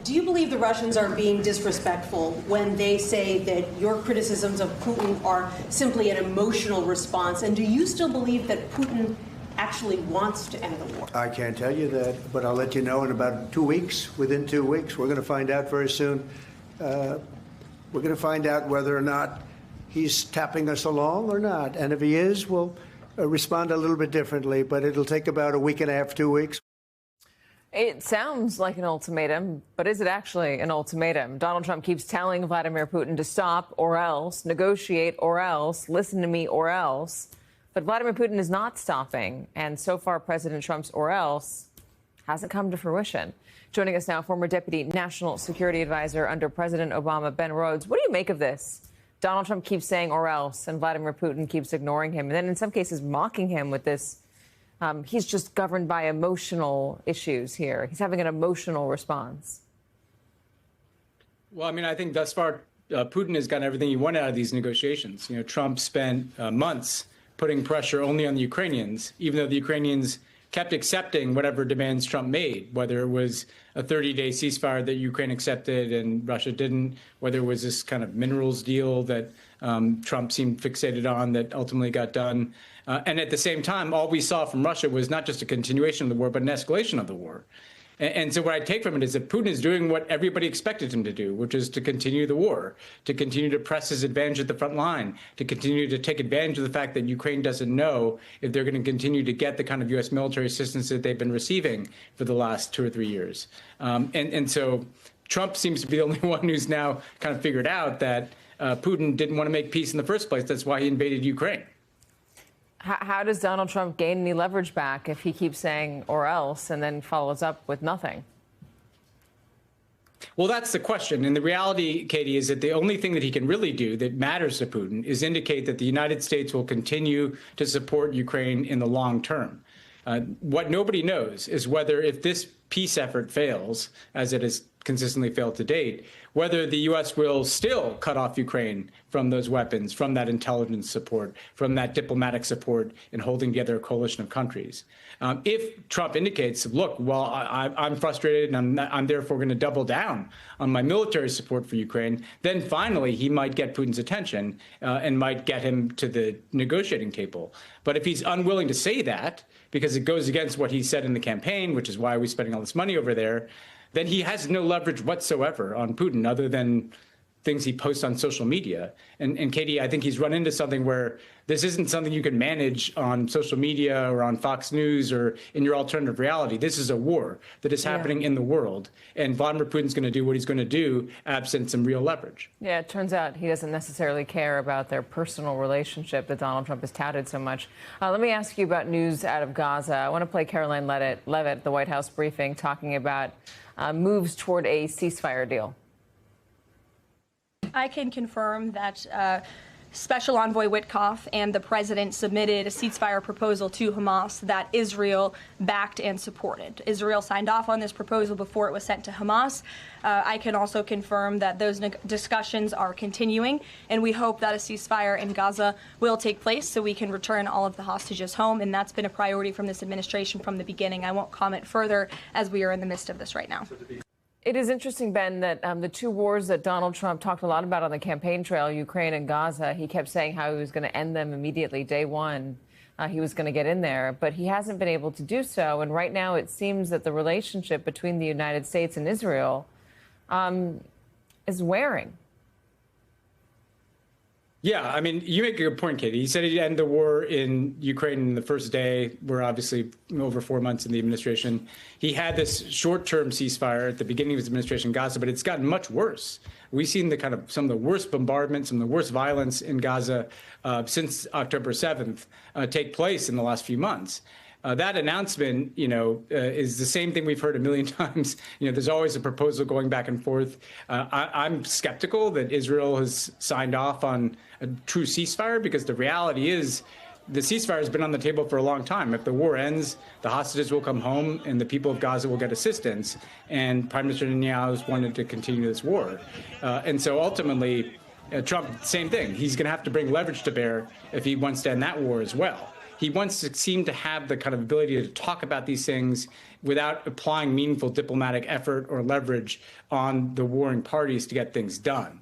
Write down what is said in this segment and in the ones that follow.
Do you believe the Russians are being disrespectful when they say that your criticisms of Putin are simply an emotional response? And do you still believe that Putin actually wants to end the war? I can't tell you that, but I'll let you know in about 2 weeks. Within 2 weeks, we're going to find out very soon. We're going to find out whether or not he's tapping us along or not. And if he is, we'll respond a little bit differently, but it'll take about a week and a half, 2 weeks. It sounds like an ultimatum, but is it actually an ultimatum? Donald Trump keeps telling Vladimir Putin to stop or else, negotiate or else, listen to me or else. But Vladimir Putin is not stopping. And so far, President Trump's or else hasn't come to fruition. Joining us now, former Deputy National Security Advisor under President Obama, Ben Rhodes. What do you make of this? Donald Trump keeps saying or else, and Vladimir Putin keeps ignoring him, and then in some cases mocking him with this. He's just governed by emotional issues here. He's having an emotional response. Well, I mean, I think thus far, Putin has gotten everything he wanted out of these negotiations. You know, Trump spent months putting pressure only on the Ukrainians, even though the Ukrainians kept accepting whatever demands Trump made, whether it was a 30-day ceasefire that Ukraine accepted and Russia didn't, whether it was this kind of minerals deal that Trump seemed fixated on that ultimately got done. And at the same time, all we saw from Russia was not just a continuation of the war, but an escalation of the war. And so what I take from it is that Putin is doing what everybody expected him to do, which is to continue the war, to continue to press his advantage at the front line, to continue to take advantage of the fact that Ukraine doesn't know if they're going to continue to get the kind of U.S. military assistance that they've been receiving for the last 2 or 3 years. And so Trump seems to be the only one who's now kind of figured out that Putin didn't want to make peace in the first place. That's why he invaded Ukraine. How does Donald Trump gain any leverage back if he keeps saying or else and then follows up with nothing? Well, that's the question. And the reality, Katie, is that the only thing that he can really do that matters to Putin is indicate that the United States will continue to support Ukraine in the long term. What nobody knows is whether if this peace effort fails, as it has consistently failed to date, whether the U.S. will still cut off Ukraine from those weapons, from that intelligence support, from that diplomatic support in holding together a coalition of countries. If Trump indicates, look, well, I'm frustrated and I'm therefore going to double down on my military support for Ukraine, then finally he might get Putin's attention and might get him to the negotiating table. But if he's unwilling to say that, because it goes against what he said in the campaign, which is why we're spending all this money over there, then he has no leverage whatsoever on Putin other than things he posts on social media. And Katie, I think he's run into something where this isn't something you can manage on social media or on Fox News or in your alternative reality. This is a war that is happening in the world. And Vladimir Putin's going to do what he's going to do absent some real leverage. Yeah, it turns out he doesn't necessarily care about their personal relationship that Donald Trump has touted so much. Let me ask you about news out of Gaza. I want to play Caroline Levitt, the White House briefing, talking about moves toward a ceasefire deal. I can confirm that Special Envoy Witkoff and the president submitted a ceasefire proposal to Hamas that Israel backed and supported. Israel signed off on this proposal before it was sent to Hamas. I can also confirm that those discussions are continuing, and we hope that a ceasefire in Gaza will take place so we can return all of the hostages home, and that's been a priority from this administration from the beginning. I won't comment further as we are in the midst of this right now. It is interesting, Ben, that the two wars that Donald Trump talked a lot about on the campaign trail, Ukraine and Gaza, he kept saying how he was going to end them immediately, day one. He was going to get in there, but he hasn't been able to do so. And right now it seems that the relationship between the United States and Israel is wearing. Yeah, I mean, you make a good point, Katie. He said he'd end the war in Ukraine in the first day. We're obviously over 4 months in the administration. He had this short-term ceasefire at the beginning of his administration in Gaza, but it's gotten much worse. We've seen the kind of some of the worst bombardments, some of the worst violence in Gaza since October 7th take place in the last few months. That announcement, is the same thing we've heard a million times. There's always a proposal going back and forth. I'm skeptical that Israel has signed off on a true ceasefire because the reality is the ceasefire has been on the table for a long time. If the war ends, the hostages will come home and the people of Gaza will get assistance. And Prime Minister Netanyahu has wanted to continue this war. And so ultimately, Trump, same thing. He's going to have to bring leverage to bear if he wants to end that war as well. He wants to seem to have the kind of ability to talk about these things without applying meaningful diplomatic effort or leverage on the warring parties to get things done.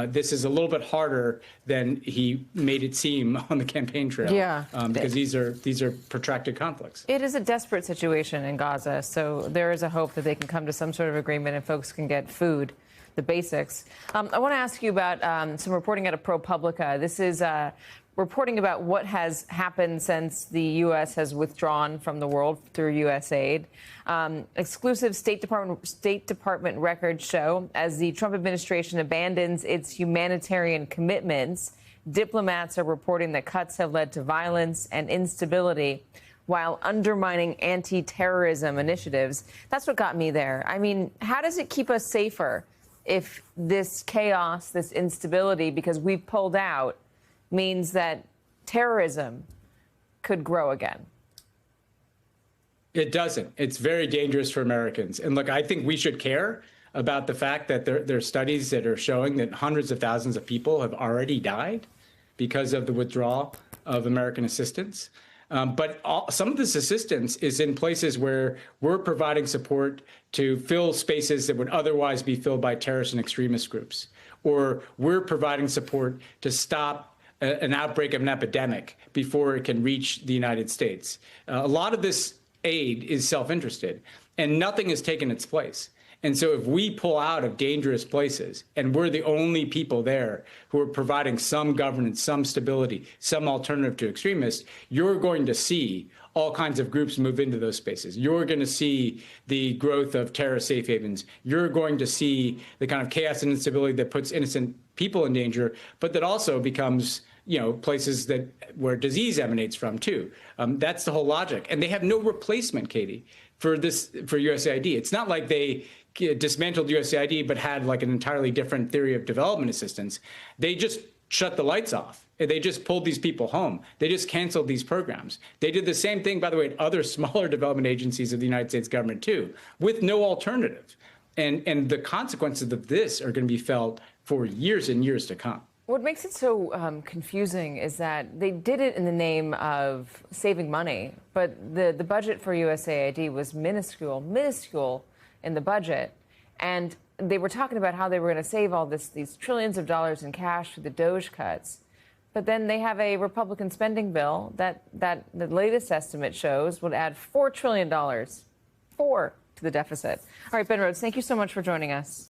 This is a little bit harder than he made it seem on the campaign trail, because these are protracted conflicts. It is a desperate situation in Gaza, so there is a hope that they can come to some sort of agreement and folks can get food, the basics. I want to ask you about some reporting out of ProPublica. This is reporting about what has happened since the U.S. has withdrawn from the world through USAID. Exclusive State Department records show as the Trump administration abandons its humanitarian commitments, diplomats are reporting that cuts have led to violence and instability while undermining anti-terrorism initiatives. That's what got me there. I mean, how does it keep us safer if this chaos, this instability, because we've pulled out, means that terrorism could grow again? It doesn't. It's very dangerous for Americans. And look, I think we should care about the fact that there are studies that are showing that hundreds of thousands of people have already died because of the withdrawal of American assistance. But some of this assistance is in places where we're providing support to fill spaces that would otherwise be filled by terrorist and extremist groups, or we're providing support to stop an outbreak of an epidemic before it can reach the United States. A lot of this aid is self-interested, and nothing has taken its place. And so if we pull out of dangerous places and we're the only people there who are providing some governance, some stability, some alternative to extremists, you're going to see all kinds of groups move into those spaces. You're going to see the growth of terrorist safe havens. You're going to see the kind of chaos and instability that puts innocent people in danger, but that also becomes, places where disease emanates from too. That's the whole logic. And they have no replacement, Katie, for USAID. It's not like they dismantled USAID but had like an entirely different theory of development assistance. They just shut the lights off. They just pulled these people home. They just canceled these programs. They did the same thing, by the way, at other smaller development agencies of the United States government too, with no alternative. And the consequences of this are going to be felt for years and years to come. What makes it so confusing is that they did it in the name of saving money, but the budget for USAID was minuscule in the budget. And they were talking about how they were going to save all these trillions of dollars in cash through the DOGE cuts. But then they have a Republican spending bill that the latest estimate shows would add $4 trillion to the deficit. All right, Ben Rhodes, thank you so much for joining us.